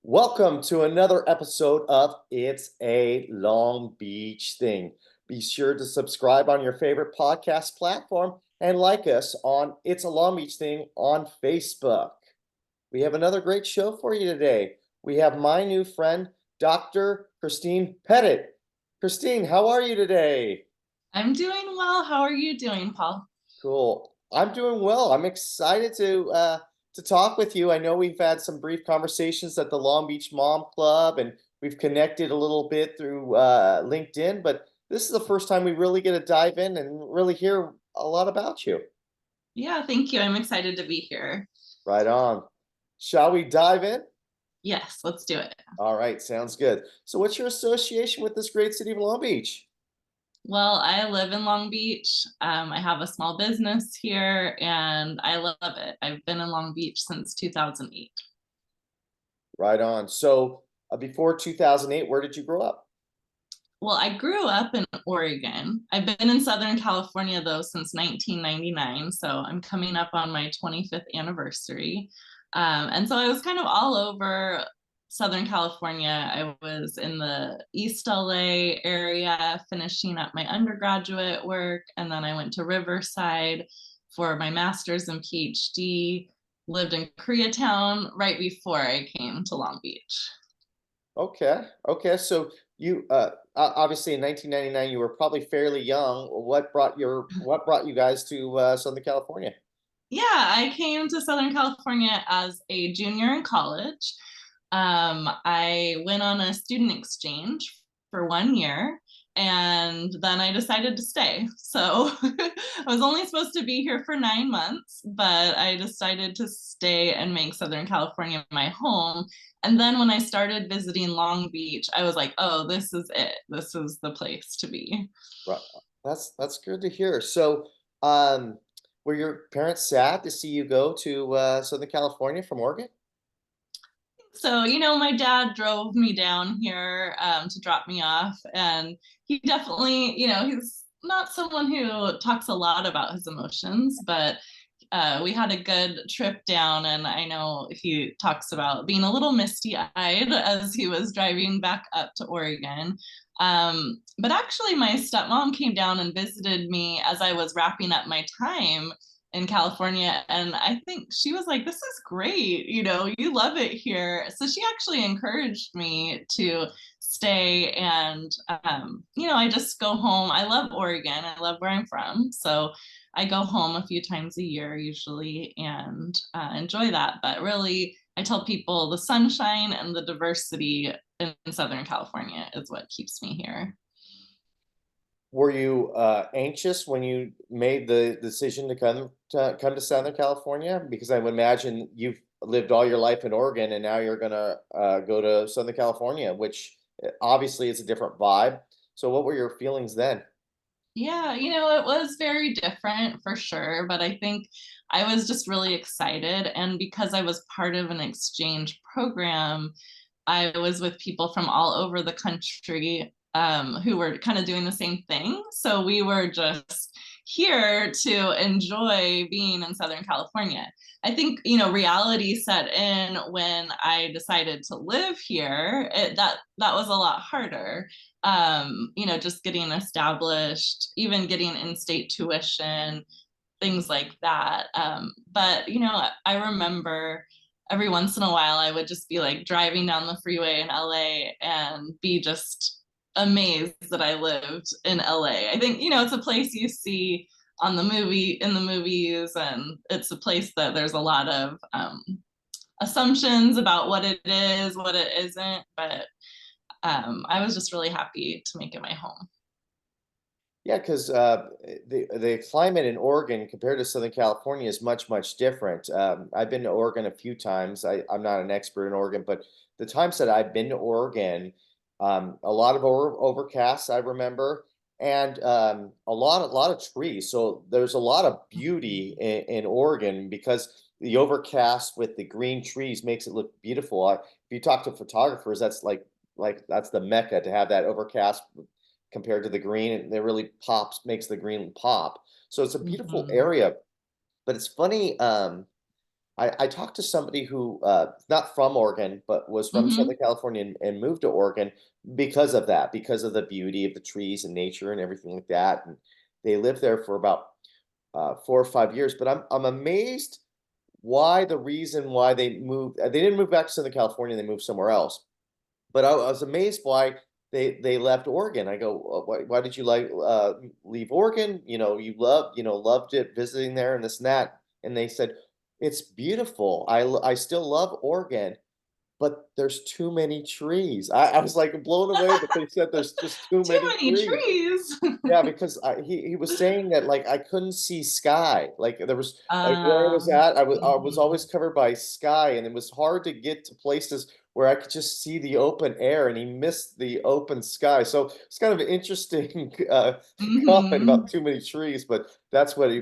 Welcome to another episode of It's a Long Beach Thing. Be sure to subscribe on your favorite podcast platform and like us on It's a Long Beach Thing on Facebook. We have another great show for you today. We have my new friend, Dr. Christine Petit. Christine, how are you today? I'm doing well. How are you doing, Paul? Cool. I'm doing well. I'm excited to talk with you. I know we've had some brief conversations at the Long Beach Mom Club, and we've connected a little bit through LinkedIn, but this is the first time we really get to dive in and really hear a lot about you. Yeah, thank you. I'm excited to be here. Right on. Shall we dive in? Yes, let's do it. All right, sounds good. So, what's your association with this great city of Long Beach? Well, I live in Long Beach. I have a small business here and I love it. I've been in Long Beach since 2008. Right on. So, before 2008, where did you grow up? Well, I grew up in Oregon. I've been in Southern California though since 1999. So I'm coming up on my 25th anniversary. And so I was kind of all over Southern California. I was in the East LA area finishing up my undergraduate work. And then I went to Riverside for my master's and PhD, lived in Koreatown right before I came to Long Beach. Okay. Okay. So you obviously in 1999 you were probably fairly young. What brought you guys to Southern California? Yeah, I came to Southern California as a junior in college. I went on a student exchange for 1 year and then I decided to stay. So I was only supposed to be here for 9 months, but I decided to stay and make Southern California my home. And then when I started visiting Long Beach, I was like, oh, this is it. This is the place to be. Right. That's good to hear. So um were your parents sad to see you go to Southern California from Oregon? So, my dad drove me down here to drop me off. And he definitely, he's not someone who talks a lot about his emotions, but we had a good trip down. And I know he talks about being a little misty eyed as he was driving back up to Oregon. But actually, my stepmom came down and visited me as I was wrapping up my time in California. And I think she was like, this is great. You love it here. So she actually encouraged me to stay. And, I just go home. I love Oregon. I love where I'm from. So I go home a few times a year usually and enjoy that. But really, I tell people the sunshine and the diversity in Southern California is what keeps me here. Were you anxious when you made the decision to come to Southern California? Because I would imagine you've lived all your life in Oregon and now you're gonna go to Southern California, which obviously is a different vibe. So what were your feelings then? Yeah, it was very different for sure, but I think I was just really excited. And because I was part of an exchange program, I was with people from all over the country who were kind of doing the same thing. So we were just here to enjoy being in Southern California. I think, reality set in when I decided to live here. That was a lot harder. Just getting established, even getting in-state tuition, things like that. But I remember every once in a while I would just be like driving down the freeway in LA and be just amazed that I lived in LA. I think, it's a place you see on the movies, and it's a place that there's a lot of assumptions about what it is, what it isn't. But I was just really happy to make it my home. Yeah, because the climate in Oregon compared to Southern California is much different. I've been to Oregon a few times. I'm not an expert in Oregon, but the times that I've been to Oregon, a lot of overcasts I remember, and a lot of trees. So there's a lot of beauty in Oregon because the overcast with the green trees makes it look beautiful. If you talk to photographers, that's like that's the mecca to have that overcast compared to the green. It really pops, makes the green pop. So it's a beautiful Mhm. area. But it's funny. I talked to somebody who, not from Oregon, but was from Southern Hmm. California and moved to Oregon because of that, because of the beauty of the trees and nature and everything like that. And they lived there for about 4 or 5 years. But I'm amazed why the reason why they moved. They didn't move back to Southern California; they moved somewhere else. But I was amazed why they left Oregon. I go, why did you leave Oregon? Loved it visiting there and this and that. And they said, it's beautiful. I still love Oregon, but there's too many trees. I was like blown away that they said there's just too Too many many trees. trees. Yeah, because he was saying that like I couldn't see sky. Like there was like where I was Um, at, I was always mhm, covered by sky, and it was hard to get to places where I could just see the open air, and he missed the open sky. So it's kind of an interesting comment about mhm, too many trees, but that's what he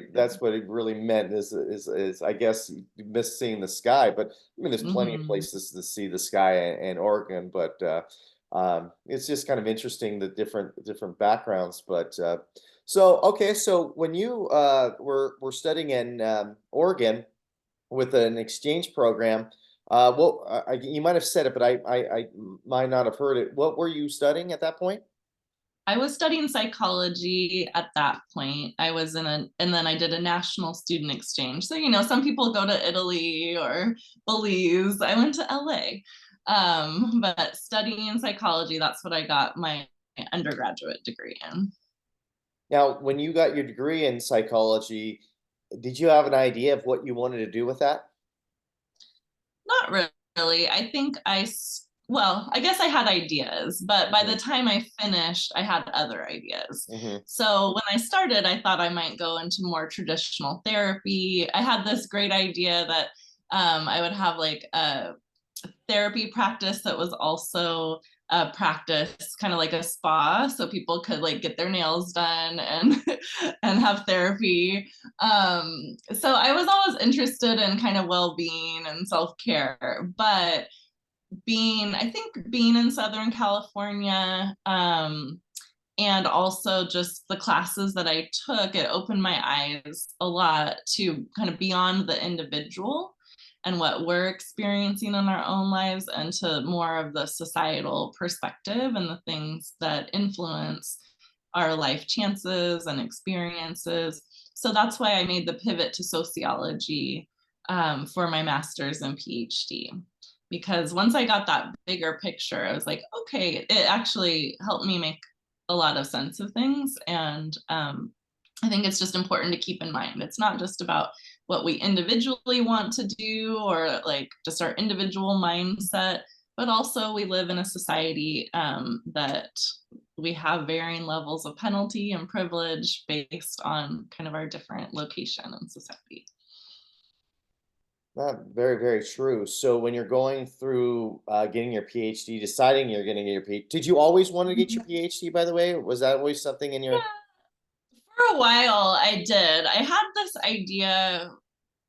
really meant is I guess he missed seeing the sky. But I mean, there's plenty of mhm. places to see the sky in Oregon, but it's just kind of interesting the different backgrounds. But so okay, so when you were studying in Oregon with an exchange program, well, you might have said it, but I might not have heard it. What were you studying at that point? I was studying psychology at that point. I was in a, and then I did a national student exchange. So, some people go to Italy or Belize. I went to LA. But studying psychology, that's what I got my undergraduate degree in. Now, when you got your degree in psychology, did you have an idea of what you wanted to do with that? Not really. I think well, I guess I had ideas, but by the Hmm. time I finished, I had other ideas. Hmm. So when I started, I thought I might go into more traditional therapy. I had this great idea that I would have like a therapy practice that was also a practice, kind of like a spa, so people could like get their nails done and and have therapy. So I was always interested in kind of well-being and self-care, but I think being in Southern California, and also just the classes that I took, it opened my eyes a lot to kind of beyond the individual and what we're experiencing in our own lives, and to more of the societal perspective and the things that influence our life chances and experiences. So that's why I made the pivot to sociology, for my master's and PhD. Because once I got that bigger picture, I was like, okay, it actually helped me make a lot of sense of things. And I think it's just important to keep in mind it's not just about what we individually want to do or like just our individual mindset, but also we live in a society that we have varying levels of penalty and privilege based on kind of our different location in society. Very, very true. So when you're going through getting your PhD, deciding you're getting your PhD, did you always want to get your PhD, by the way? Was that always something in your... Yeah, for a while I did. I had this idea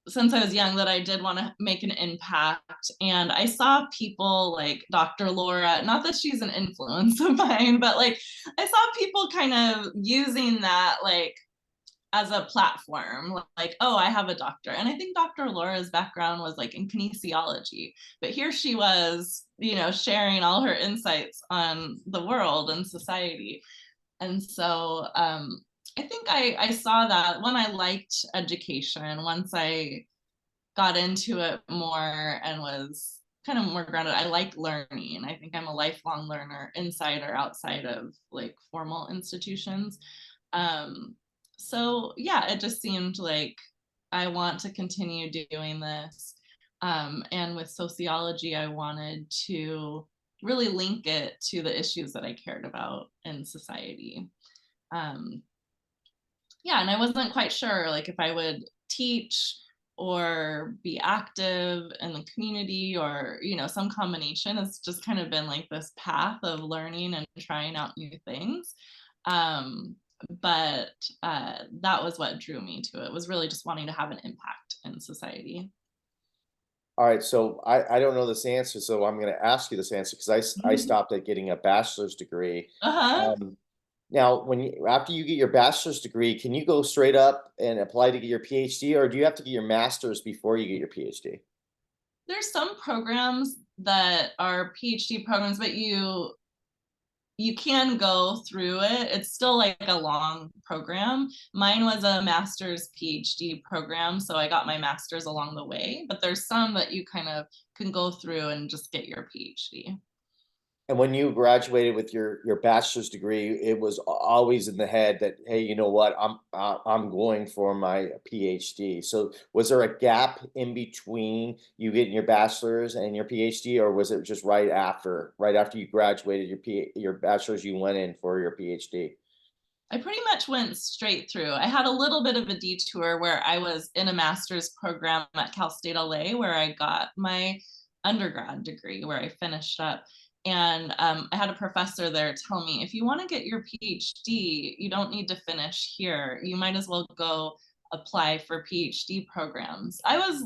since I was young that I did want to make an impact. And I saw people like Dr. Laura, not that she's an influence of mine, but like I saw people kind of using that like as a platform, like, oh, I have a doctor. And I think Dr. Laura's background was like in kinesiology, but here she was, sharing all her insights on the world and society. And so I think I saw that when I liked education, once I got into it more and was kind of more grounded. I like learning. I think I'm a lifelong learner inside or outside of like formal institutions. Um, so yeah, it just seemed like I want to continue doing this. And with sociology, I wanted to really link it to the issues that I cared about in society. Um, yeah, and I wasn't quite sure like if I would teach or be active in the community, or some combination. It's just kind of been like this path of learning and trying out new things. um, but that was what drew me to it, was really just wanting to have an impact in society. All right, so I don't know this answer, so I'm going to ask you this answer because I Uh-huh. stopped at getting a bachelor's degree. Um, Now, after you get your bachelor's degree, can you go straight up and apply to get your PhD, or do you have to get your master's before you get your PhD? There's some programs that are PhD programs, but you can go through it. It's still like a long program. Mine was a master's PhD program, so I got my master's along the way, but there's some that you kind of can go through and just get your PhD. And when you graduated with your bachelor's degree, it was always in the head that, hey, you know what, I'm going for my PhD. So was there a gap in between you getting your bachelor's and your PhD, or was it just right after you graduated your bachelor's, you went in for your PhD? I pretty much went straight through. I had a little bit of a detour where I was in a master's program at Cal State LA where I got my undergrad degree, where I finished up. And I had a professor there tell me, if you want to get your PhD, you don't need to finish here. You might as well go apply for PhD programs. I was,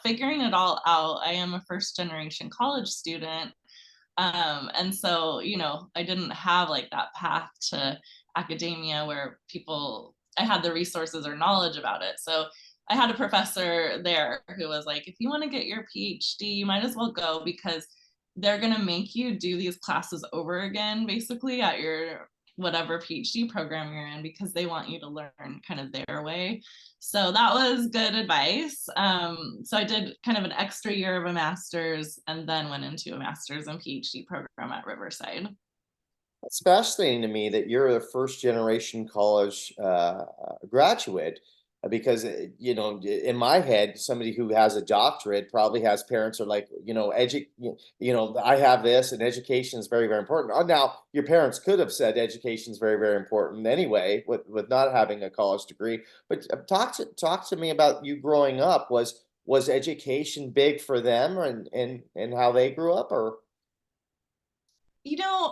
figuring it all out. I am a first generation college student. And so, I didn't have like that path to academia where I had the resources or knowledge about it. So I had a professor there who was like, if you want to get your PhD, you might as well go because they're going to make you do these classes over again, basically at your whatever PhD program you're in, because they want you to learn kind of their way. So that was good advice. So I did kind of an extra year of a master's and then went into a master's and PhD program at Riverside. It's fascinating to me that you're a first generation college graduate because in my head somebody who has a doctorate probably has parents are like I have this and education is very very important. Now your parents could have said education is very very important anyway with not having a college degree, but talk to me about you growing up. Was education big for them and how they grew up, or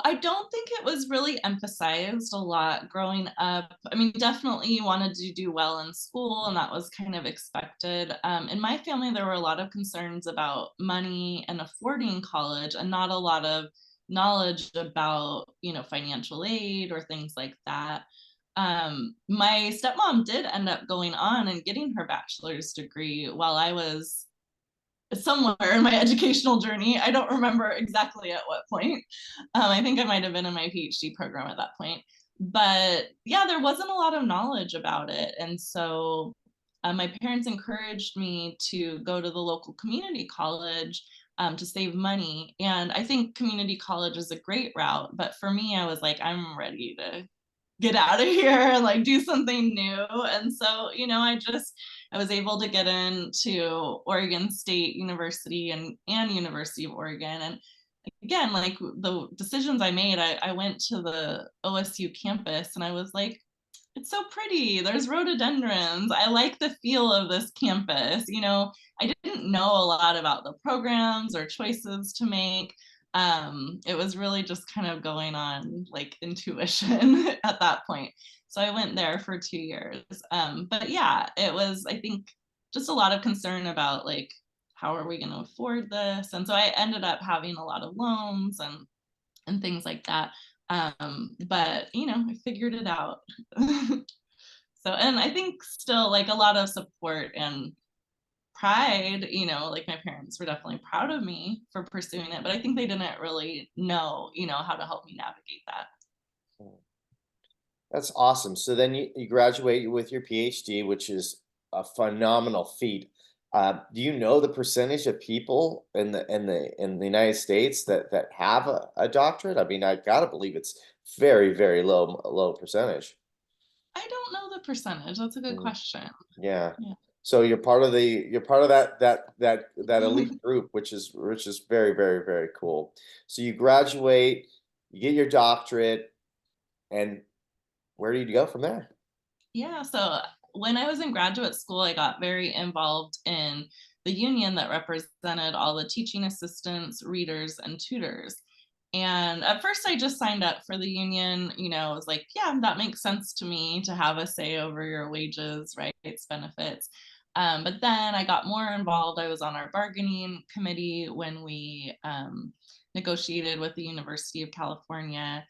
I don't think it was really emphasized a lot growing up. I mean, definitely you wanted to do well in school, and that was kind of expected. In my family, there were a lot of concerns about money and affording college, and not a lot of knowledge about, financial aid or things like that. My stepmom did end up going on and getting her bachelor's degree while I was somewhere in my educational journey. I don't remember exactly at what point. I think I might have been in my PhD program at that point. But yeah, there wasn't a lot of knowledge about it. And so my parents encouraged me to go to the local community college to save money. And I think community college is a great route. But for me, I was like, I'm ready to get out of here and like do something new. And so, I was able to get into Oregon State University and University of Oregon. And again, like the decisions I made, I went to the OSU campus and I was like, it's so pretty. There's rhododendrons. I like the feel of this campus. I didn't know a lot about the programs or choices to make. It was really just kind of going on like intuition at that point. So I went there for 2 years. But yeah, it was, I think, just a lot of concern about like, how are we going to afford this? And so I ended up having a lot of loans and things like that. But I figured it out. So, and I think still like a lot of support and pride, like my parents were definitely proud of me for pursuing it, but I think they didn't really know, how to help me navigate that. that's awesome. So then you graduate with your PhD, which is a phenomenal feat. Do you know the percentage of people in the United States that have a doctorate? I mean, I gotta believe it's very, very low percentage. I don't know the percentage. That's a good Mm, question. yeah. Yeah. So you're part of that elite group, which is very, very, very cool. So you graduate, you get your doctorate, and where do you go from there? Yeah. So when I was in graduate school, I got very involved in the union that represented all the teaching assistants, readers, and tutors. And at first, I just signed up for the union. I was like, yeah, that makes sense to me to have a say over your wages, rights, benefits. But then I got more involved. I was on our bargaining committee when we negotiated with the University of California.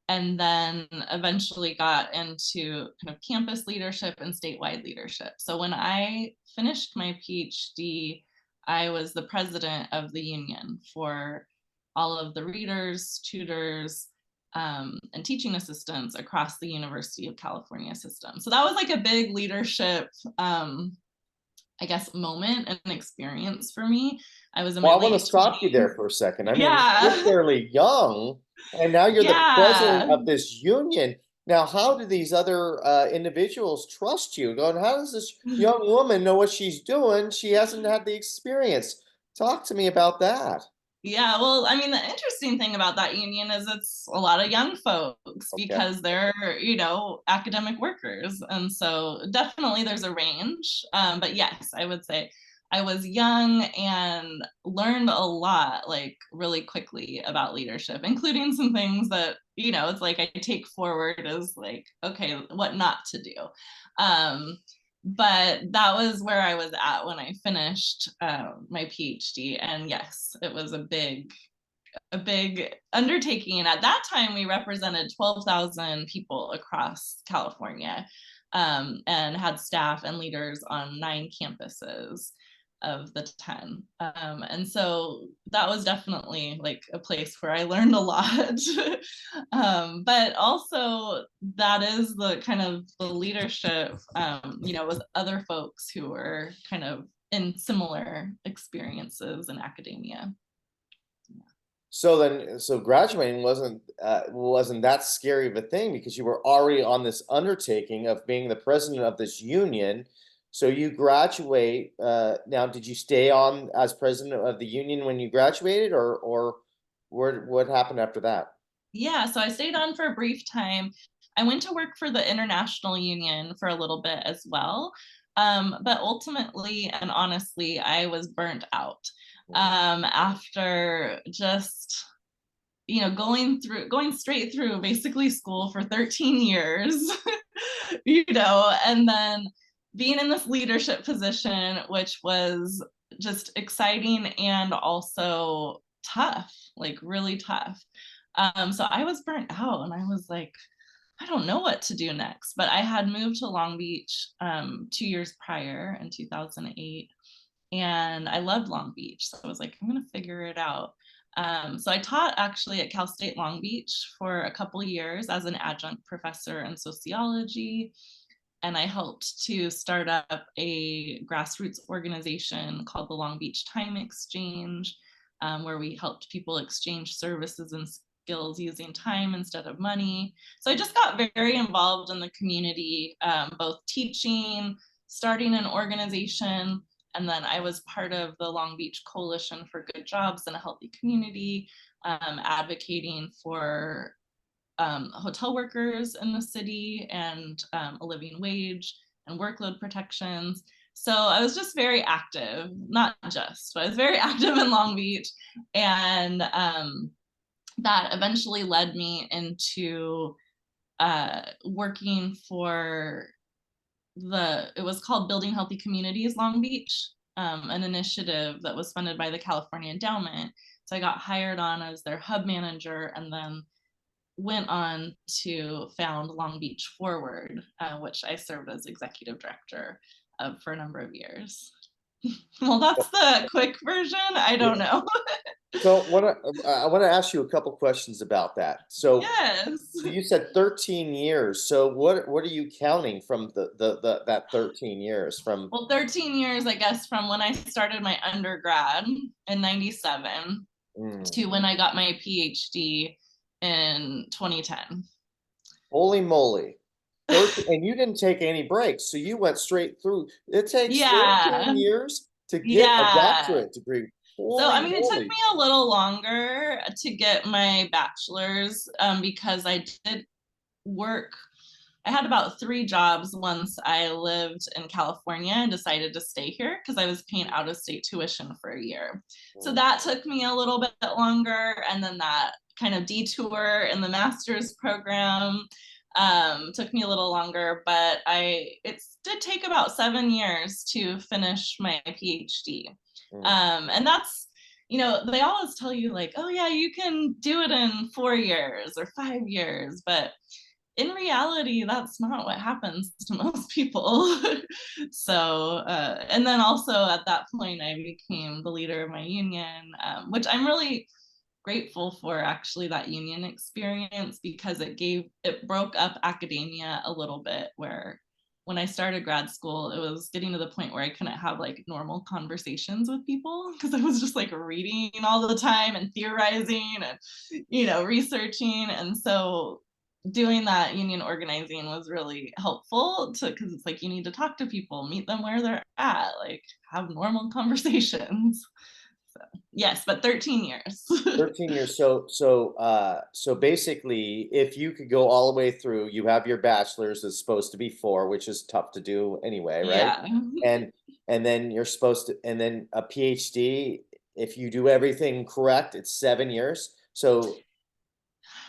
and then eventually got into kind of campus leadership and statewide leadership. So when I finished my PhD, I was the president of the union for all of the readers, tutors, and teaching assistants across the University of California system. So that was like a big leadership, I guess, moment and experience for me. I was in my Well, I want to late stop you 20s. there for a second. I mean, you're Yeah. fairly young, and now you're the president Yeah. of this union. Now, how do these other individuals trust you? Going, how does this young woman know what she's doing? She hasn't had the experience. Talk to me about that. Yeah, well, I mean, the interesting thing about that union is it's a lot of young folks Okay. because they're, academic workers. And so definitely there's a range. But yes, I would say I was young and learned a lot, like really quickly about leadership, including some things that, it's like I take forward as like, okay, what not to do. Um, but that was where I was at when I finished my PhD. And yes, it was a big undertaking. And at that time, we represented 12,000 people across California, and had staff and leaders on 9 campuses of the 10. And so that was definitely like a place where I learned a lot. But also that is the kind of the leadership, with other folks who were kind of in similar experiences in academia. So then, so graduating wasn't that scary of a thing because you were already on this undertaking of being the president of this union. So you graduate. Now, did you stay on as president of the union when you graduated, or what happened after that? Yeah, so I stayed on for a brief time. I went to work for the International Union for a little bit as well. But ultimately and honestly, I was burnt out Mm. after just, going straight through basically school for 13 years, and then being in this leadership position, which was just exciting and also tough, like really tough. So I was burnt out and I was like, I don't know what to do next. But I had moved to Long Beach 2 years prior in 2008, and I loved Long Beach. So I was like, I'm going to figure it out. So I taught actually at Cal State Long Beach for a couple years as an adjunct professor in sociology. And I helped to start up a grassroots organization called the Long Beach Time Exchange, where we helped people exchange services and skills using time instead of money. So I just got very involved in the community, both teaching, starting an organization, and then I was part of the Long Beach Coalition for Good Jobs and a Healthy Community, advocating for hotel workers in the city and a living wage and workload protections. So I was just very active, not just, but I was very active in Long Beach. And that eventually led me into working for it was called Building Healthy Communities Long Beach, an initiative that was funded by the California Endowment. So I got hired on as their hub manager and then went on to found Long Beach Forward, which I served as executive director of for a number of years. Well, that's the quick version. I don't Yeah. know. So I want to ask you a couple questions about that. So Yes. you said 13 years. So what are you counting from the that 13 years from? Well, 13 years, I guess, from when I started my undergrad in 97 Mm. to when I got my PhD in 2010. Holy moly. 13, and you didn't take any breaks, so you went straight through. It takes Yeah. 13 years to get a Yeah. doctorate degree. So, I Holy mean, it took moly. me a little longer to get my bachelor's, because I did work. I had about 3 jobs once I lived in California and decided to stay here because I was paying out of state tuition for a year. So Mm. that took me a little bit longer. And then that kind of detour in the master's program took me a little longer, but it did take about 7 years to finish my PhD. Mm. And that's they always tell you like, oh yeah, you can do it in 4 years or 5 years, but in reality, that's not what happens to most people. So, and then also at that point, I became the leader of my union, which I'm really grateful for actually that union experience because it broke up academia a little bit where when I started grad school, it was getting to the point where I couldn't have like normal conversations with people because I was just like reading all the time and theorizing and, researching. And so doing that union organizing was really helpful to because it's like you need to talk to people, meet them where they're at, like have normal conversations. So yes, but 13 years. 13 years. So basically, if you could go all the way through, you have your bachelor's is supposed to be 4, which is tough to do anyway, right? Yeah. And and then you're supposed to, and then a PhD, if you do everything correct, it's 7 years. So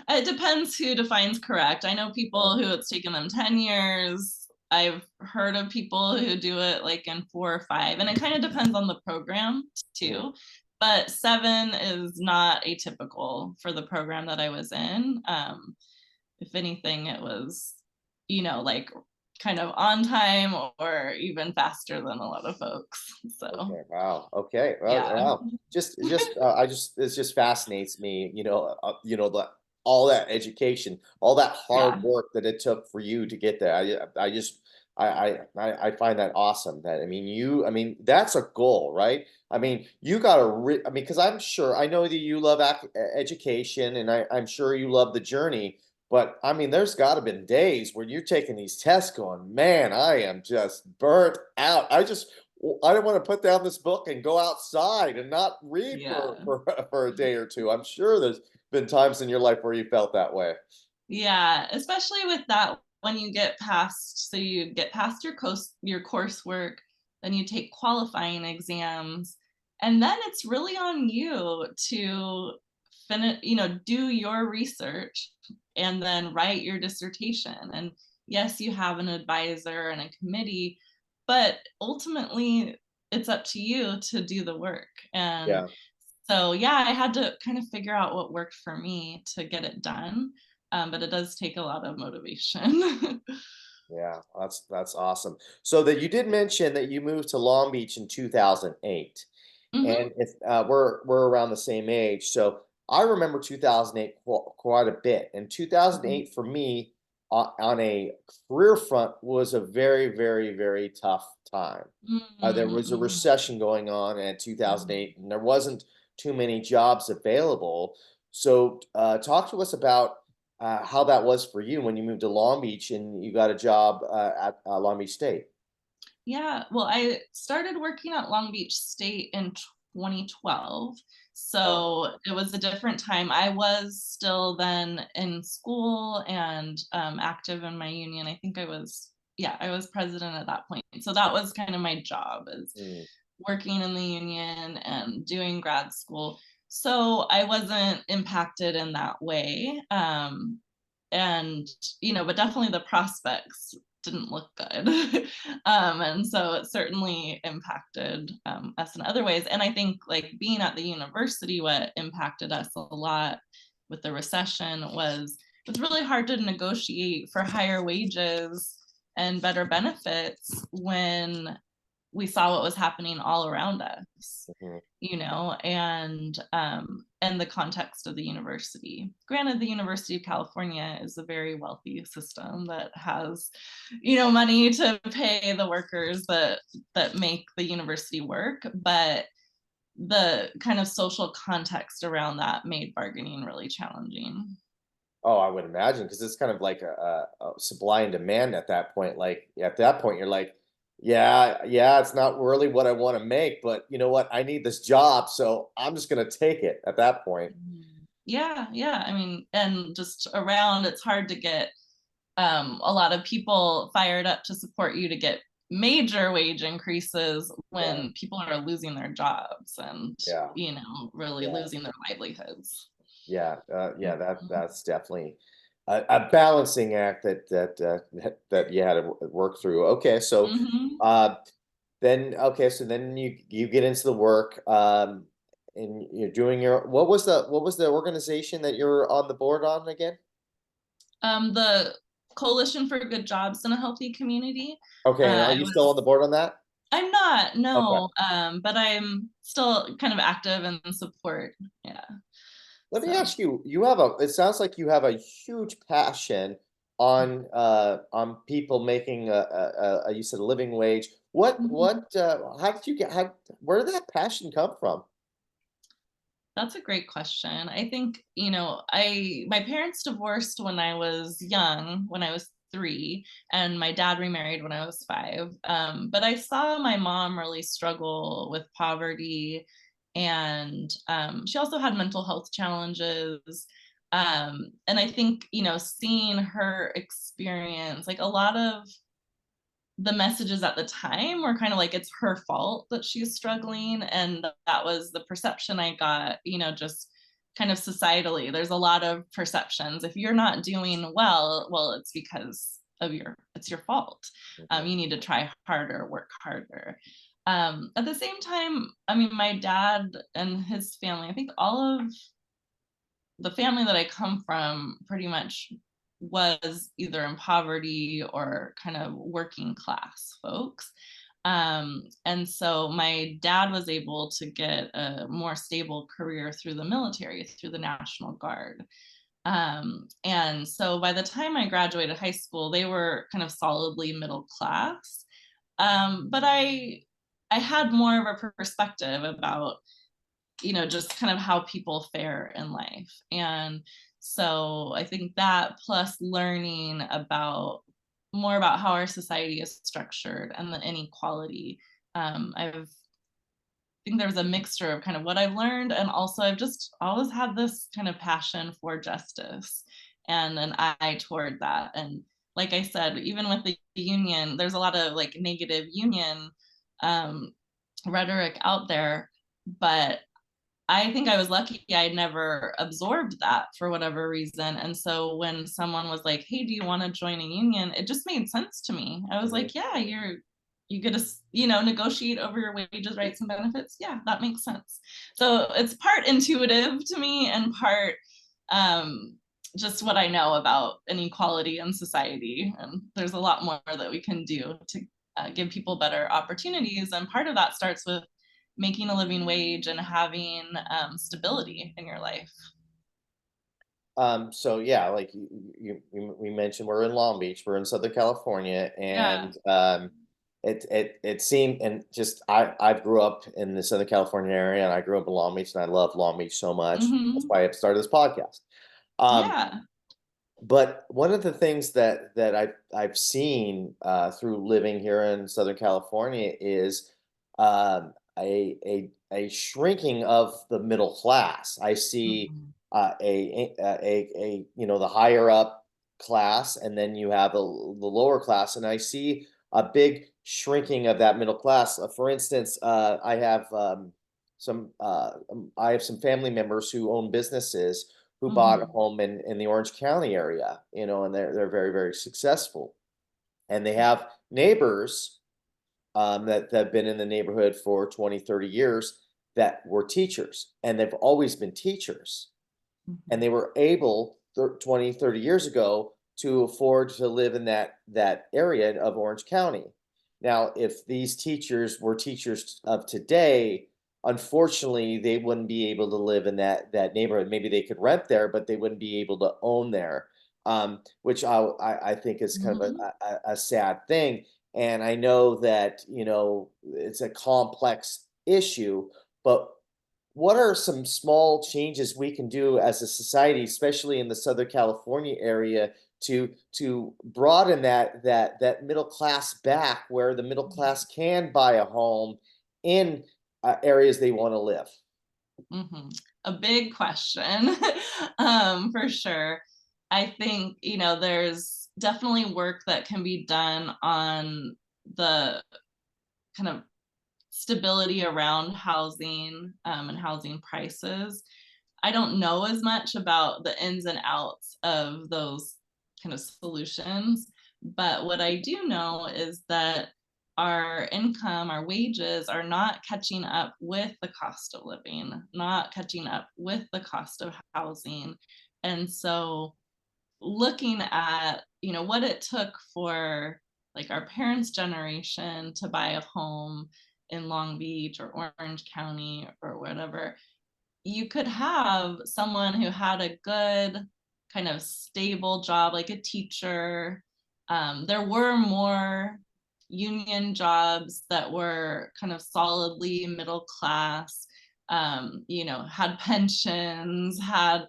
It depends who defines correct. I know uh, people who it's taken them 10 years. I've heard of people who do it like in 4 or 5, and it kind of depends on the program mm, too. But 7 is not atypical for the program that I was in. If anything, it was, like kind of on time or even faster than a lot of folks. So, okay, wow. Okay. Well, yeah. wow. I just, this just fascinates me, the all that education, all that hard Yeah. work that it took for you to get there. I just, I find that awesome. That, I mean, that's a goal, right? I mean, you got to, I mean, because I'm sure, I know that you love education, and I'm sure you love the journey. But I mean, there's got to been days where you're taking these tests going, man, I am just burnt out. I don't want to put down this book and go outside and not read for Yeah. for a day or two. I'm sure there's been times in your life where you felt that way. Yeah, especially with that when you get past, so you get past your coursework, then you take qualifying exams, and then it's really on you to finish, do your research and then write your dissertation. And yes, you have an advisor and a committee, but ultimately it's up to you to do the work. And Yeah, so, yeah, I had to kind of figure out what worked for me to get it done. But it does take a lot of motivation. yeah, that's awesome. So that you did mention that you moved to Long Beach in 2008. Hmm. And if we're around the same age, so I remember 2008 quite a bit. And Hmm. 2008 for me, on a career front, was a very, very, very tough time. There was a Mm-hmm. recession going on in Hmm. 2008, and there wasn't too many jobs available. So, talk to us about how that was for you when you moved to Long Beach and you got a job at Long Beach State. Yeah, well, I started working at Long Beach State in 2012. Oh, So it was a different time. I was still then in school and active in my union. I think I was president at that point. So that was kind of my job, is mm, working in the union and doing grad school. So I wasn't impacted in that way. And but definitely the prospects didn't look good. And so it certainly impacted us in other ways. And I think like being at the university, what impacted us a lot with the recession was it's really hard to negotiate for higher wages and better benefits when we saw what was happening all around us, mhm. and the context of the university. Granted, the University of California is a very wealthy system that has, money to pay the workers that make the university work, but the kind of social context around that made bargaining really challenging. Oh, I would imagine, because it's kind of like a supply and demand at that point. Like at that point, you're like, yeah, yeah, it's not really what I want to make, but you know what? I need this job, so I'm just gonna take it at that point. Mhm. Yeah, yeah. I mean, and just around, it's hard to get a lot of people fired up to support you to get major wage increases Yeah, when people are losing their jobs and, yeah, really yeah, losing their livelihoods. yeah, yeah. Mhm. That's definitely a balancing act that you had to work through. Okay, so Mhm. uh, then okay, so then you get into the work. and you're doing your, what was the organization that you're on the board on again? The Coalition for Good Jobs in a Healthy Community. Okay, and are I you still on was the board on that? I'm not, Okay. no, but I'm still kind of active in support. Yeah. Let me So ask you, it sounds like you have a huge passion on people making you said a living wage. mhm. How did you get, where did that passion come from? That's a great question. I think, my parents divorced when I was young, when I was 3, and my dad remarried when I was 5. But I saw my mom really struggle with poverty, and she also had mental health challenges. And I think, seeing her experience, like a lot of the messages at the time were kind of like it's her fault that she's struggling, and that was the perception I got, just kind of societally. There's a lot of perceptions. If you're not doing well, it's because it's your fault. Mhm. You need to try harder, work harder. At the same time, I mean, my dad and his family, I think all of the family that I come from pretty much was either in poverty or kind of working class folks. And so my dad was able to get a more stable career through the military, through the National Guard. And so by the time I graduated high school, they were kind of solidly middle class. But I had more of a perspective about, just kind of how people fare in life. And so I think that plus learning about more about how our society is structured and the inequality, I've I think there's a mixture of kind of what I've learned, and also I've just always had this kind of passion for justice and an eye toward that. And like I said, even with the union, there's a lot of like negative union um, rhetoric out there, but I think I was lucky I never absorbed that for whatever reason. And so when someone was like, "Hey, do you want to join a union?" It just made sense to me. I was Mhm. like, "Yeah, you get to, negotiate over your wages, rights, and benefits. Yeah, that makes sense." So it's part intuitive to me and part um, just what I know about inequality in society. And there's a lot more that we can do to give people better opportunities. And part of that starts with making a living wage and having stability in your life. So yeah, like we mentioned, we're in Long Beach, we're in Southern California, Yeah. and it seemed, and just I grew up in the Southern California area, and I grew up in Long Beach, and I love Long Beach so much. That's Hmm. why I started this podcast. Um, Yeah. but one of the things that I've seen through living here in Southern California is a shrinking of the middle class. I see Hmm. the higher up class, and then you have the lower class, and I see a big shrinking of that middle class. For instance, I have some family members who own businesses who bought a Hmm. home in the Orange County area, and they're very, very successful. And they have neighbors that have been in the neighborhood for 20, 30 years that were teachers, and they've always been teachers. And Hmm. they were able 20, 30 years ago to afford to live in that area of Orange County. Now, if these teachers were teachers of today, unfortunately, they wouldn't be able to live in that neighborhood. Maybe they could rent there, but they wouldn't be able to own there, which I think is kind of Hmm. a sad thing. And I know that it's a complex issue, but what are some small changes we can do as a society, especially in the Southern California area, to broaden that middle class back, where the middle class can buy a home in areas they want to live? Hmm. A big question, for sure. I think, there's definitely work that can be done on the kind of stability around housing, and housing prices. I don't know as much about the ins and outs of those kind of solutions, but what I do know is that our income, our wages are not catching up with the cost of living, not catching up with the cost of housing. And so looking at, what it took for like our parents' generation to buy a home in Long Beach or Orange County or whatever, you could have someone who had a good kind of stable job, like a teacher. There were more union jobs that were kind of solidly middle class, had pensions, had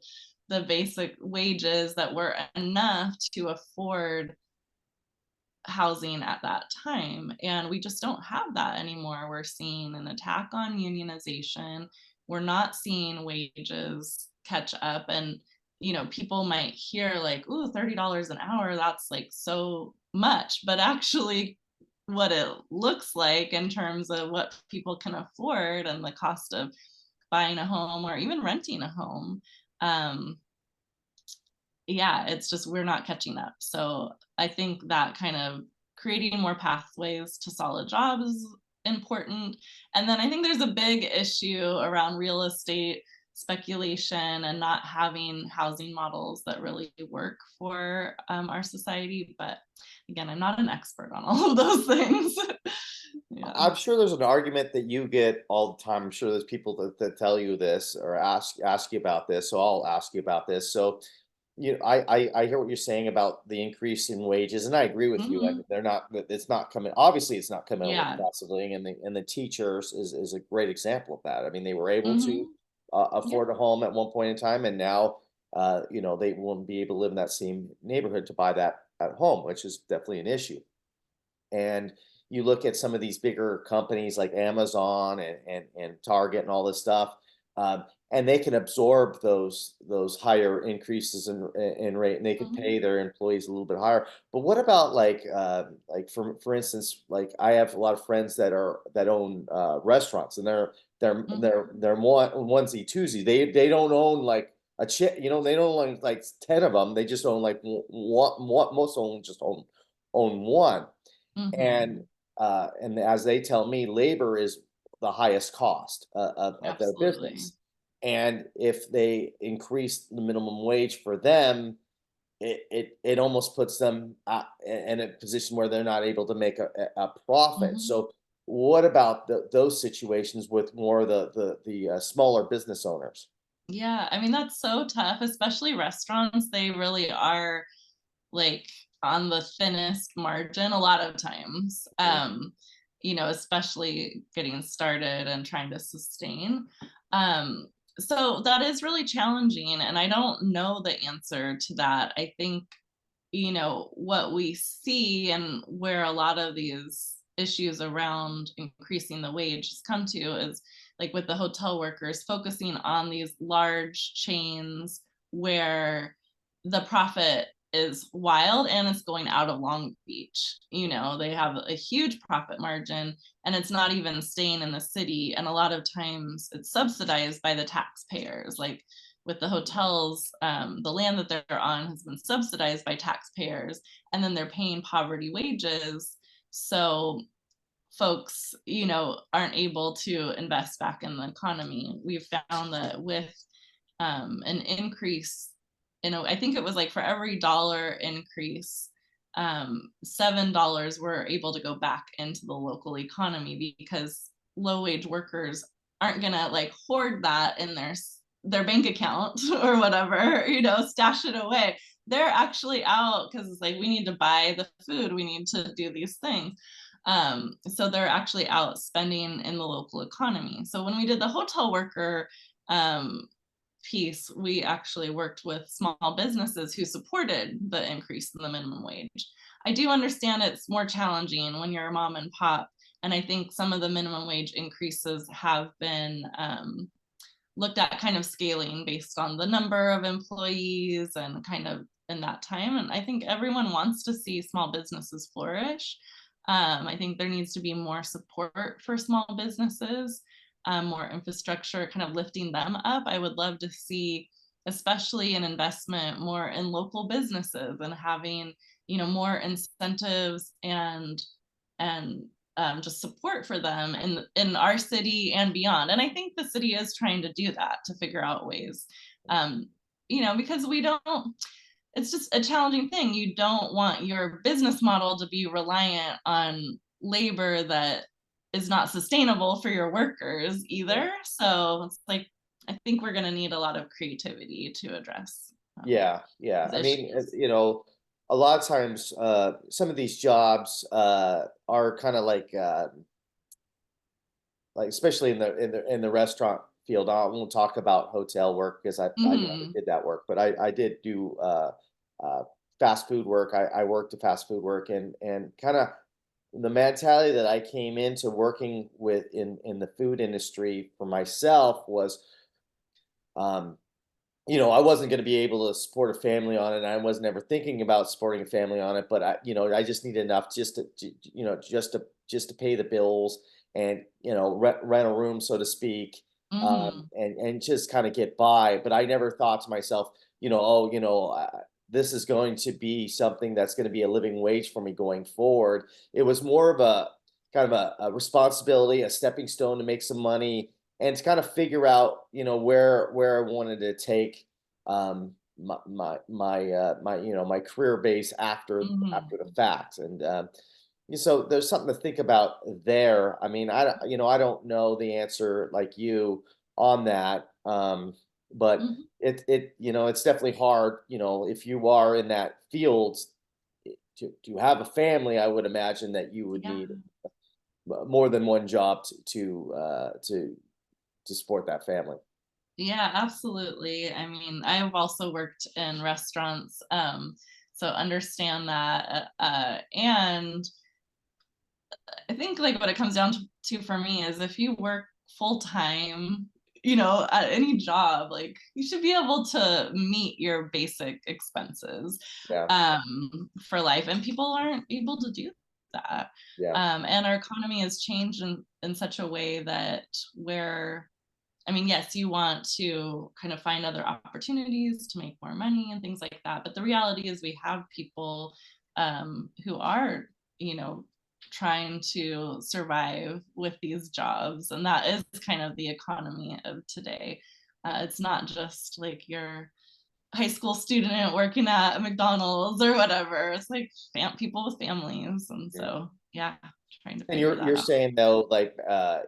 the basic wages that were enough to afford housing at that time. And we just don't have that anymore. We're seeing an attack on unionization. We're not seeing wages catch up. And, people might hear like, ooh, $30 an hour, that's like so much. But actually, what it looks like in terms of what people can afford and the cost of buying a home or even renting a home, um, yeah, it's just we're not catching up. So I think that kind of creating more pathways to solid jobs is important. And then I think there's a big issue around real estate speculation and not having housing models that really work for our society. But again, I'm not an expert on all of those things. Yeah. I'm sure there's an argument that you get all the time. I'm sure there's people that tell you this or ask you about this. So I'll ask you about this. So, I hear what you're saying about the increase in wages, and I agree with you. I Hmm. mean, it's not coming. Obviously, it's not coming with Yeah. the cost of living, and the teachers is a great example of that. I mean, they were able to Hmm. Yeah. afford a home at one point in time, and now, they won't be able to live in that same neighborhood to buy that at home, which is definitely an issue. And you look at some of these bigger companies like Amazon and Target and all this stuff, and they can absorb those higher increases in rate, and they could Hmm. pay their employees a little bit higher. But what about like for instance, like I have a lot of friends that own restaurants, and they're onesie twosie. They don't own like a chip, they don't own like 10 of them. They just own like one, most of them just own one. And, Hmm. and as they tell me, labor is the highest cost, of their Absolutely. business. And if they increase the minimum wage for them, it almost puts them, in a position where they're not able to make a profit. Hmm. So what about those situations with more of the smaller business owners? Yeah, I mean, that's so tough, especially restaurants. They really are like on the thinnest margin a lot of times, especially getting started and trying to sustain. Um, so that is really challenging. And I don't know the answer to that. I think, what we see and where a lot of these issues around increasing the wages come to is like with the hotel workers focusing on these large chains where the profit is wild and it's going out of Long Beach. They have a huge profit margin and it's not even staying in the city. And a lot of times it's subsidized by the taxpayers. Like with the hotels, the land that they're on has been subsidized by taxpayers, and then they're paying poverty wages. So folks, aren't able to invest back in the economy. We've found that with an increase, I think it was like for every dollar increase, $7 were able to go back into the local economy because low wage workers aren't gonna like hoard that in their bank account or whatever, stash it away. They're actually out because it's like we need to buy the food, we need to do these things. So they're actually out spending in the local economy. So when we did the hotel worker um, piece, we actually worked with small businesses who supported the increase in the minimum wage. I do understand it's more challenging when you're a mom and pop, and I think some of the minimum wage increases have been looked at kind of scaling based on the number of employees and kind of in that time. And I think everyone wants to see small businesses flourish. I think there needs to be more support for small businesses, more infrastructure, kind of lifting them up. I would love to see, especially an investment more in local businesses and having, more incentives and just support for them in our city and beyond. And I think the city is trying to do that, to figure out ways, um, because we don't. It's just a challenging thing. You don't want your business model to be reliant on labor that is not sustainable for your workers Yeah. either. So it's like I think we're going to need a lot of creativity to address Yeah, yeah. these I mean, issues. a lot of times, some of these jobs are kind of like especially in the restaurant field. I won't talk about hotel work because I never Hmm. did that work, but I did do uh, fast food work. I worked at fast food work, and kind of the mentality that I came into working with in the food industry for myself was. Um, I wasn't going to be able to support a family on it. And I was never thinking about supporting a family on it, but I just needed enough just just to pay the bills and rent a room, so to speak, Hmm. and just kind of get by. But I never thought to myself, oh, this is going to be something that's going to be a living wage for me going forward. It was more of a kind of a responsibility, a stepping stone to make some money and to kind of figure out, where I wanted to take my career base after the Hmm. fact. And so there's something to think about there. I mean, I don't know the answer like you on that, but Hmm. it's definitely hard. If you are in that field to have a family, I would imagine that you would Yeah. need more than one job to support that family. Yeah, absolutely. I mean, I've also worked in restaurants, so understand that. And I think like what it comes down to for me is if you work full time, at any job, like you should be able to meet your basic expenses Yeah, for life, and people aren't able to do that. yeah, And our economy has changed in such a way that where I mean, yes, you want to kind of find other opportunities to make more money and things like that. But the reality is, we have people who are, you know, trying to survive with these jobs. And that is kind of the economy of today. It's not just like your high school student working at McDonald's or whatever. It's like people with families. And yeah. so, yeah, trying to And figure you're that out. saying though, like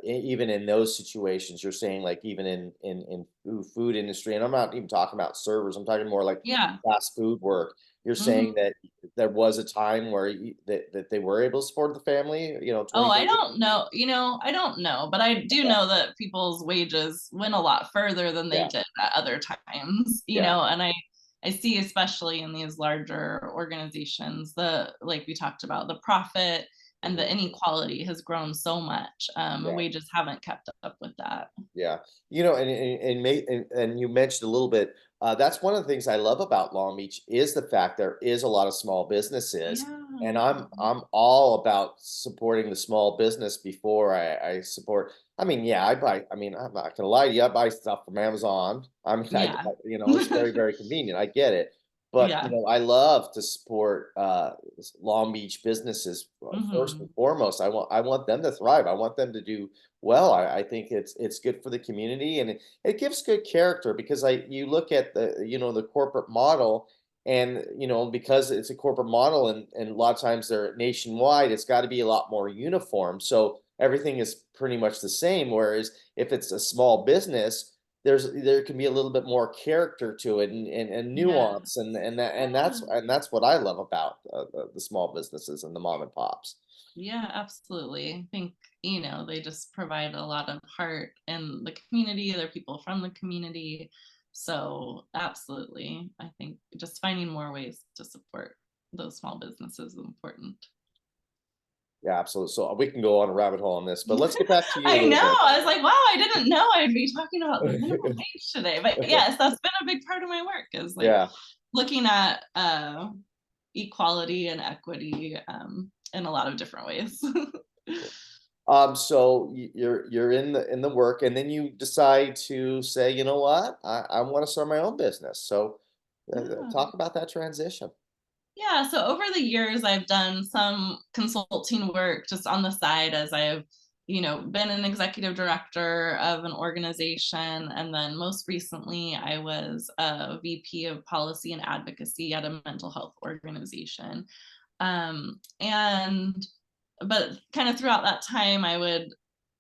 even in those situations, you're saying like even in food industry, and I'm not even talking about servers. I'm talking more like Yeah. fast food work. You're saying Mhm. that there was a time where that they were able to support the family. Oh, 20, I 30 years. don't know. I don't know, but I do Yeah, know that people's wages went a lot further than they yeah, did at other times, yeah, and I see especially in these larger organizations, the like we talked about, the profit and mhm, the inequality has grown so much, and yeah. wages haven't kept up with that. Yeah, and you mentioned a little bit. That's one of the things I love about Long Beach is the fact there is a lot of small businesses, Yeah. and I'm all about supporting the small business before I support. I mean, yeah, I buy. I mean, I'm not gonna lie to you. I buy stuff from Amazon. I mean, Yeah. it's very convenient. I get it, but Yeah. I love to support Long Beach businesses first and Mhm. foremost. I want them to thrive. I want them to do well. I think it's good for the community and it gives good character because you look at the corporate model and because it's a corporate model and a lot of times they're nationwide, it's got to be a lot more uniform. So everything is pretty much the same. Whereas if it's a small business, there can be a little bit more character to it and Yeah. nuance and Yeah. that's what I love about the small businesses and the mom and pops. Yeah, absolutely. I think, they just provide a lot of heart in the community. They're people from the community. So, absolutely. I think just finding more ways to support those small businesses is important. Yeah, absolutely. So we can go on a rabbit hole on this, but let's get back to you a I little know. bit. I was like, wow, I didn't know I'd be talking about the minimum wage today. But yes, that's been a big part of my work is like Yeah. looking at equality and equity in a lot of different ways. So you're in the work, and then you decide to say, you know what, I want to start my own business. So Yeah. talk about that transition. Yeah, so over the years, I've done some consulting work just on the side as I've, been an executive director of an organization. And then most recently, I was a VP of policy and advocacy at a mental health organization. And but kind of throughout that time, I would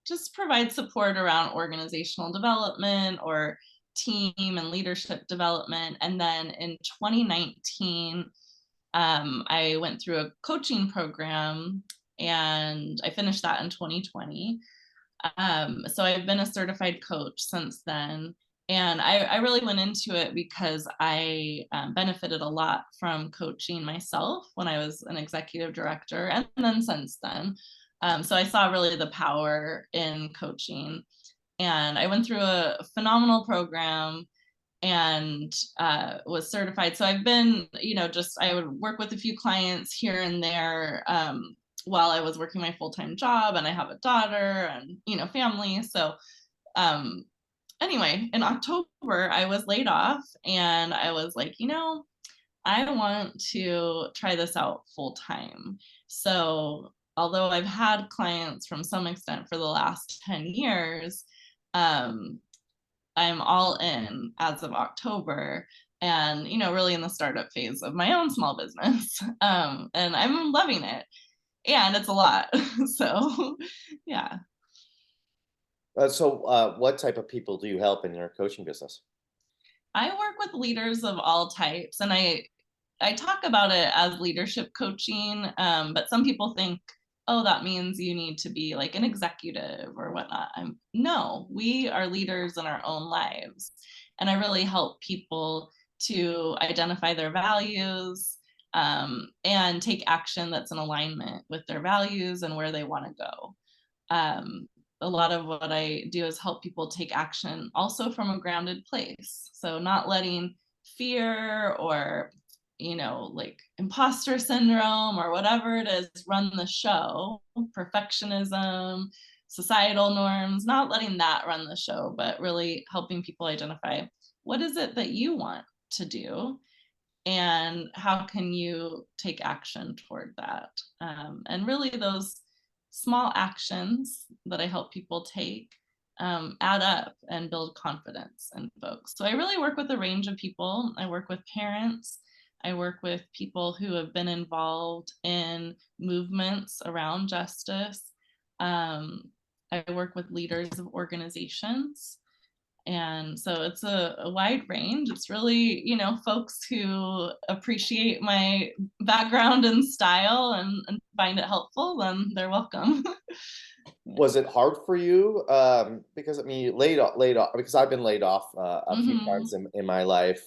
just provide support around organizational development or team and leadership development. And then in 2019, I went through a coaching program and I finished that in 2020. So I've been a certified coach since then. And I really went into it because I benefited a lot from coaching myself when I was an executive director, and then since then. So I saw really the power in coaching. And I went through a phenomenal program and was certified. So I've been, just I would work with a few clients here and there while I was working my full time job, and I have a daughter and family. So um, anyway, in October I was laid off, and I was like, I want to try this out full time. So although I've had clients from some extent for the last 10 years, um, I'm all in as of October, and really in the startup phase of my own small business. And I'm loving it, and it's a lot. So yeah. What type of people do you help in your coaching business? I work with leaders of all types, and I talk about it as leadership coaching, but some people think, oh, that means you need to be like an executive or whatnot. No, we are leaders in our own lives, and I really help people to identify their values, and take action that's in alignment with their values and where they want to go. um, a lot of what I do is help people take action also from a grounded place. So not letting fear or, like imposter syndrome or whatever it is run the show, perfectionism, societal norms, not letting that run the show, but really helping people identify what is it that you want to do and how can you take action toward that. And really those small actions that I help people take add up and build confidence in folks. So I really work with a range of people. I work with parents. I work with people who have been involved in movements around justice. um, I work with leaders of organizations, and so it's a wide range. It's really, folks who appreciate my background and style and find it helpful, then they're welcome. Yeah. Was it hard for you? Because I mean, you laid off because I've been laid off a few Hmm. times in my life.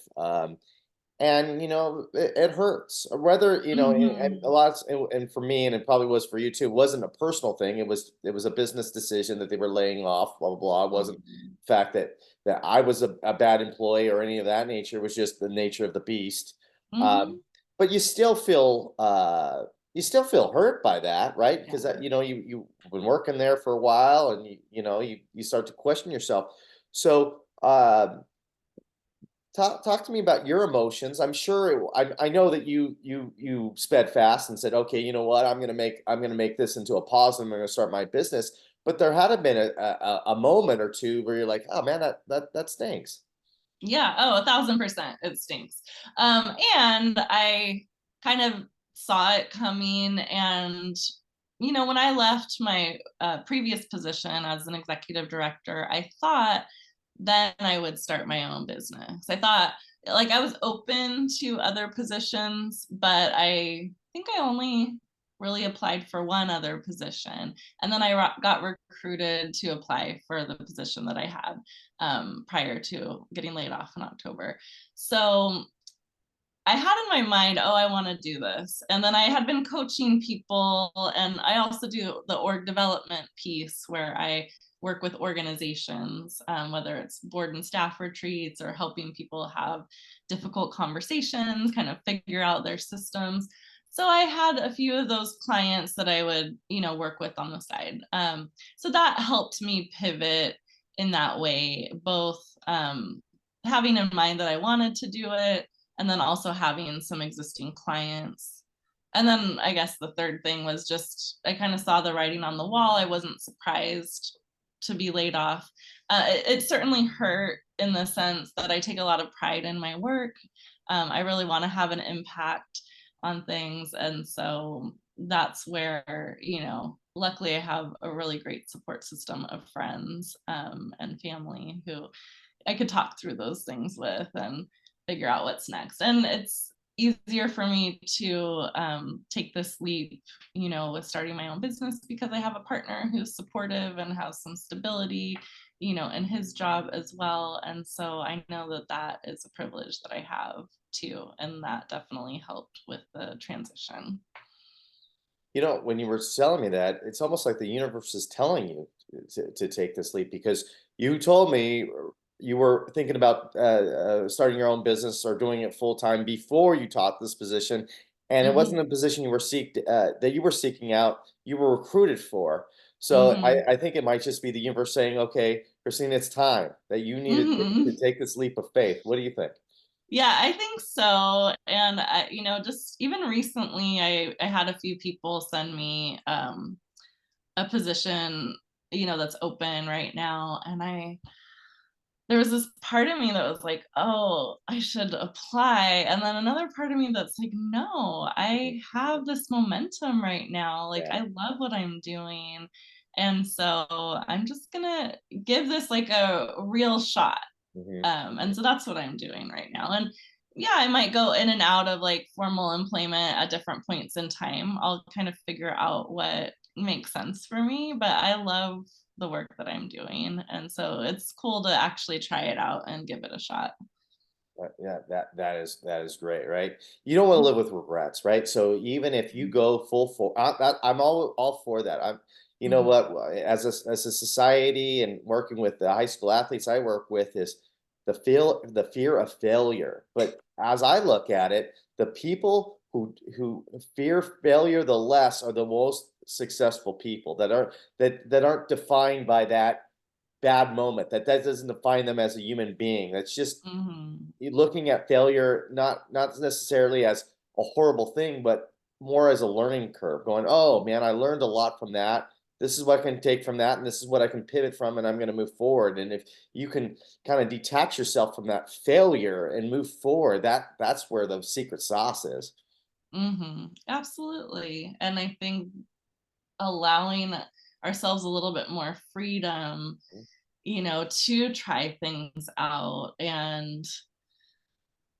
And it hurts whether and a Hmm. lot and for me, and it probably was for you too, it wasn't a personal thing. It was a business decision that they were laying off, blah blah blah. It wasn't the fact that I was a bad employee or any of that nature. It was just the nature of the beast. um, Hmm. but you still feel hurt by that, right? Because Yeah. you've been working there for a while, and you start to question yourself. So talk to me about your emotions. I'm sure I know that you sped fast and said, okay, you know what, I'm gonna make this into a positive. I'm gonna start my business. But there had to been a moment or two where you're like, oh man, that stinks. Yeah. Oh, 1,000%. It stinks. And I kind of saw it coming. And, when I left my previous position as an executive director, I thought then I would start my own business. I thought like I was open to other positions, but I think I only really applied for one other position. And then I got recruited to apply for the position that I had prior to getting laid off in October. So I had in my mind, oh, I want to do this. And then I had been coaching people, and I also do the org development piece where I work with organizations, whether it's board and staff retreats or helping people have difficult conversations, kind of figure out their systems. So I had a few of those clients that I would, work with on the side. So that helped me pivot in that way, both having in mind that I wanted to do it, and then also having some existing clients. And then I guess the third thing was just I kind of saw the writing on the wall. I wasn't surprised to be laid off. It certainly hurt in the sense that I take a lot of pride in my work. I really want to have an impact on things. And so that's where, luckily I have a really great support system of friends and family who I could talk through those things with and figure out what's next. And it's easier for me to take this leap, with starting my own business because I have a partner who's supportive and has some stability, in his job as well. And so I know that that is a privilege that I have too. And that definitely helped with the transition. When you were telling me that, it's almost like the universe is telling you to take this leap, because you told me you were thinking about starting your own business or doing it full time before you taught this position, and it wasn't Hmm. a position that you were seeking out. You were recruited for. So Hmm. I think it might just be the universe saying, "Okay, Christine, it's time that you needed to Hmm. take this leap of faith." What do you think? Yeah, I think so. And just even recently, I had a few people send me a position, that's open right now, and I there was this part of me that was like, oh, I should apply, and then another part of me that's like, no, Mhm. I have this momentum right now. Like, Yeah. I love what I'm doing, and so I'm just gonna give this like a real shot. Hmm. And so that's what I'm doing right now. And yeah, I might go in and out of like formal employment at different points in time. I'll kind of figure out what makes sense for me, but I love the work that I'm doing. And so it's cool to actually try it out and give it a shot. Yeah, that is great, right? You don't want to live with regrets, right? So even if you Mhm. go full for, I'm all for that. You know Mhm. what? As a society and working with the high school athletes I work with, is the fear of failure. But as I look at it, the people who fear failure the less are the most successful people, that aren't defined by that bad moment. That doesn't define them as a human being. That's just Mhm. looking at failure, not necessarily as a horrible thing, but more as a learning curve, going, oh man, I learned a lot from that. This is what I can take from that, and this is what I can pivot from, and I'm going to move forward. And if you can kind of detach yourself from that failure and move forward, that's where the secret sauce is. Mhm. Absolutely. And I think allowing ourselves a little bit more freedom, to try things out. And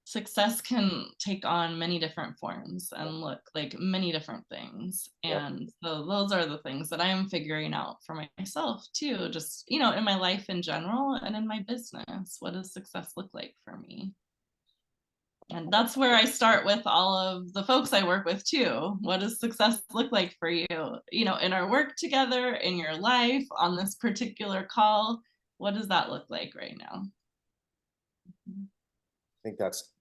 success can take on many different forms Yep. and look like many different things. Yep. And so those are the things that I'm figuring out for myself too, just, in my life in general and in my business. What does success look like for me? And that's where I start with all of the folks I work with too. What does success look like for you? In our work together, in your life, on this particular call, what does that look like right now? I think that's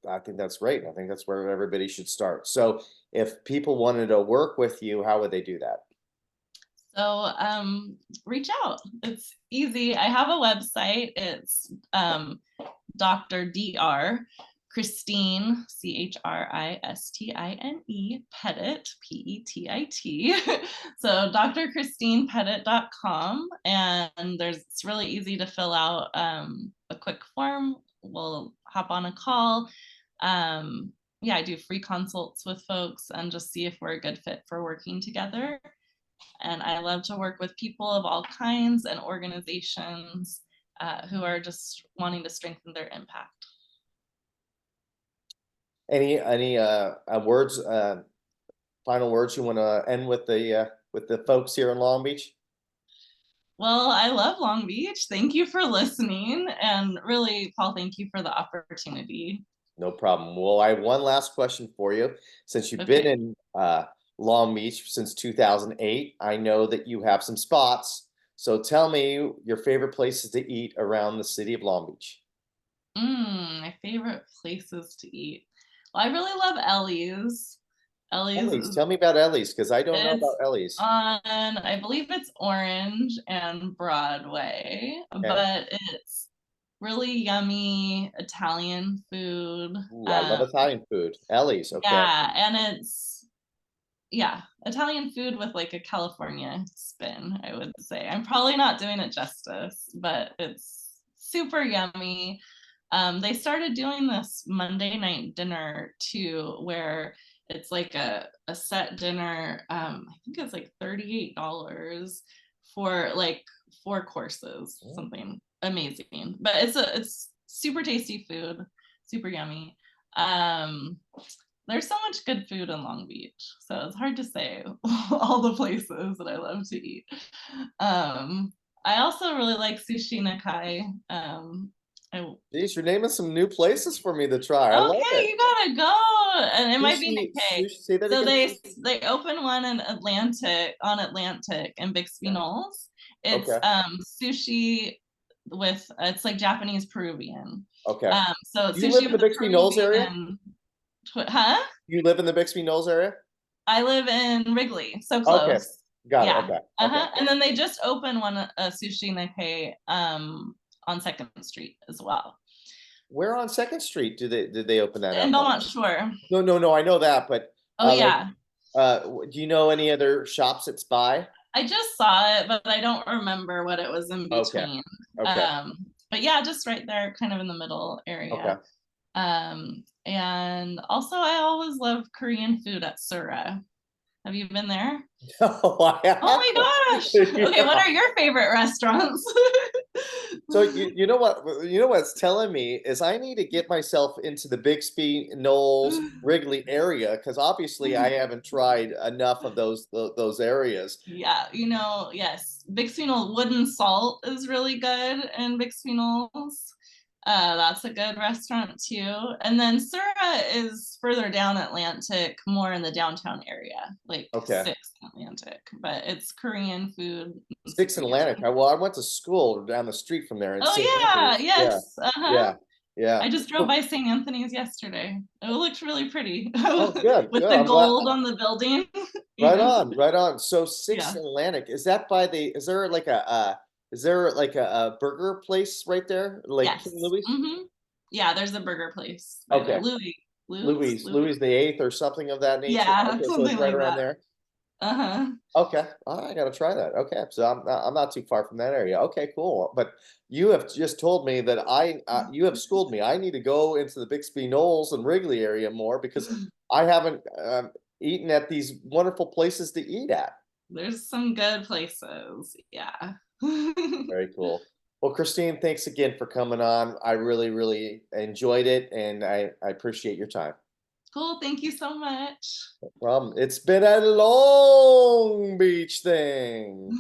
great. I think that's where everybody should start. So if people wanted to work with you, how would they do that? So reach out. It's easy. I have a website. It's Dr. Christine, Christine Petit, Petit. So drchristinepetit.com. And it's really easy to fill out a quick form. We'll hop on a call. Yeah, I do free consults with folks and just see if we're a good fit for working together. And I love to work with people of all kinds and organizations who are just wanting to strengthen their impact. Any words, final words you want to end with the folks here in Long Beach? Well, I love Long Beach. Thank you for listening. And really, Paul, thank you for the opportunity. No problem. Well, I have one last question for you. Since you've been Okay. in Long Beach since 2008, I know that you have some spots. So tell me your favorite places to eat around the city of Long Beach. My favorite places to eat. Well, I really love Ellie's. Ellie's Ellie's. is Tell me about Ellie's, because I don't know about it's Ellie's. on, I believe it's Orange and Broadway, Okay. but it's really yummy Italian food. Ooh, I love Italian food. Ellie's, okay. Yeah, and it's yeah, Italian food with like a California spin, I would say. I'm probably not doing it justice, but it's super yummy. They started doing this Monday night dinner too, where it's like a set dinner. I think it's like $38 for like 4 courses, Mm. something amazing. But it's super tasty food, super yummy. There's so much good food in Long Beach, so it's hard to say all the places that I love to eat. Um, I also really like Sushi Nakai. I Geez, you're naming some new places for me to try. I love Okay, it. you gotta go, and it might be Nikkei. Sushi, say that So again, they please. they open one in Atlantic on Atlantic and Bixby Okay. Knolls. It's Okay. sushi with it's like Japanese Peruvian. Okay. So Do you live sushi in the with a Bixby Knolls area? Peruvian huh? You live in the Bixby Knolls area? I live in Wrigley, so Okay. close. Got it. Yeah. Okay. Okay. Uh-huh. And then they just opened one a sushi Nikkei on Second Street as well. Where on Second Street did they open that In up on? Belmont Shore. No, no, no. I know that, but Oh like, yeah. do you know any other shops it's by? I just saw it, but I don't remember what it was in Okay. between. Okay. But yeah, just right there, kind of in the middle Okay. area. And also I always love Korean food at Sura. Have you been there? No, I Oh my gosh. haven't. Okay, what Yeah. are your favorite restaurants? So you know what what's telling me is I need to get myself into the Bixby, Knowles, Wrigley area because obviously I haven't tried enough of those areas. Yeah, yes, Bixby Knolls Wooden Salt is really good in Bixby Knolls. That's a good restaurant too. And then Sura is further down Atlantic, more in the downtown area, like Okay. Sixth Atlantic. But it's Korean food and Six super Atlantic. yummy. Well, I went to school down the street from there in Oh St. yeah, Andrews. Yeah. yes. Uh-huh. Yeah. Yeah. I just drove So, by St. Anthony's yesterday. It looked really pretty oh, good, with good. the I'm glad. gold on the building. Right Even. on, right on. So Six Yeah. Atlantic, is that by the, is there like a burger place right there? Like King Yes. Louis? Yeah, there's a burger place by there. Okay. Louis. Louis the Eighth or something of that nature. Yeah, Okay, so it's something right like around that. there. Uh-huh. Okay, I gotta try that. Okay, so I'm not too far from that area. Okay, cool. But you have just told me that you have schooled me. I need to go into the Bixby Knolls and Wrigley area more because I haven't eaten at these wonderful places to eat at. There's some good places. Yeah. Very cool. Well, Christine, thanks again for coming on. I really, really enjoyed it, and I appreciate your time. Cool. Thank you so much. No problem. It's been a Long Beach thing.